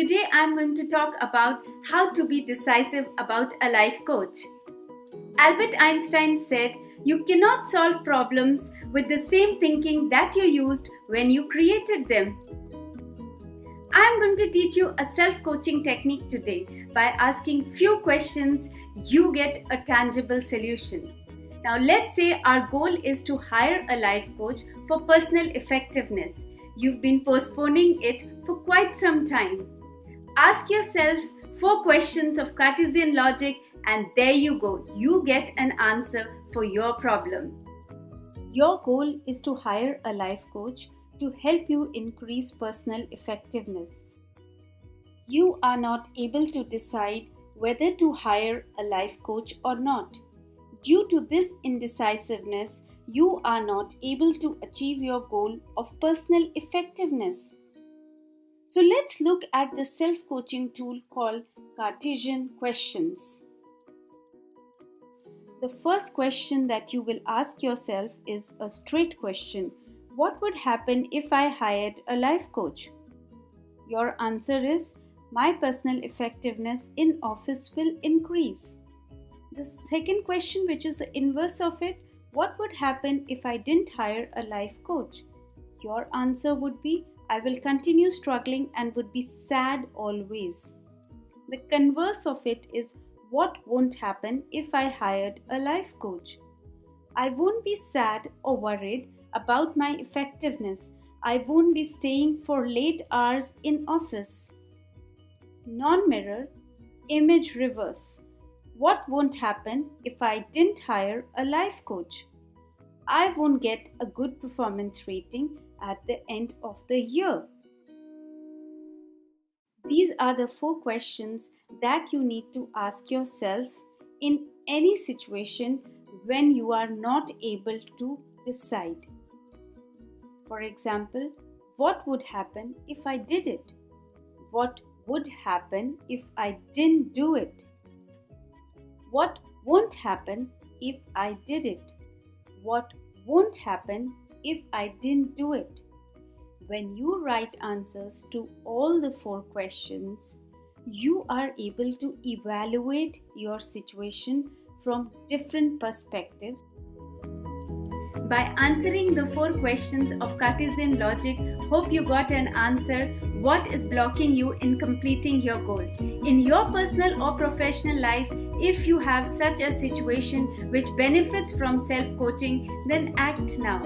Today I'm going to talk about how to be decisive about a life coach. Albert Einstein said, "You cannot solve problems with the same thinking that you used when you created them." I'm going to teach you a self-coaching technique today. By asking few questions, you get a tangible solution. Now let's say our goal is to hire a life coach for personal effectiveness. You've been postponing it for quite some time. Ask yourself 4 questions of Cartesian logic, and there you go. You get an answer for your problem. Your goal is to hire a life coach to help you increase personal effectiveness. You are not able to decide whether to hire a life coach or not. Due to this indecisiveness, you are not able to achieve your goal of personal effectiveness. So let's look at the self-coaching tool called Cartesian questions. The first question that you will ask yourself is a straight question. What would happen if I hired a life coach? Your answer is, my personal effectiveness in office will increase. The second question, which is the inverse of it, what would happen if I didn't hire a life coach? Your answer would be, I will continue struggling and would be sad always. The converse of it is, what won't happen if I hired a life coach? I won't be sad or worried about my effectiveness. I won't be staying for late hours in office. Non-mirror, image reverse. What won't happen if I didn't hire a life coach? I won't get a good performance rating at the end of the year. These are the 4 questions that you need to ask yourself in any situation when you are not able to decide. For example, what would happen if I did it? What would happen if I didn't do it? What won't happen if I did it? What won't happen if I didn't do it? When you write answers to all the 4 questions, you are able to evaluate your situation from different perspectives. By answering the 4 questions of Cartesian logic, hope you got an answer. What is blocking you in completing your goal? In your personal or professional life, if you have such a situation which benefits from self-coaching, then act now.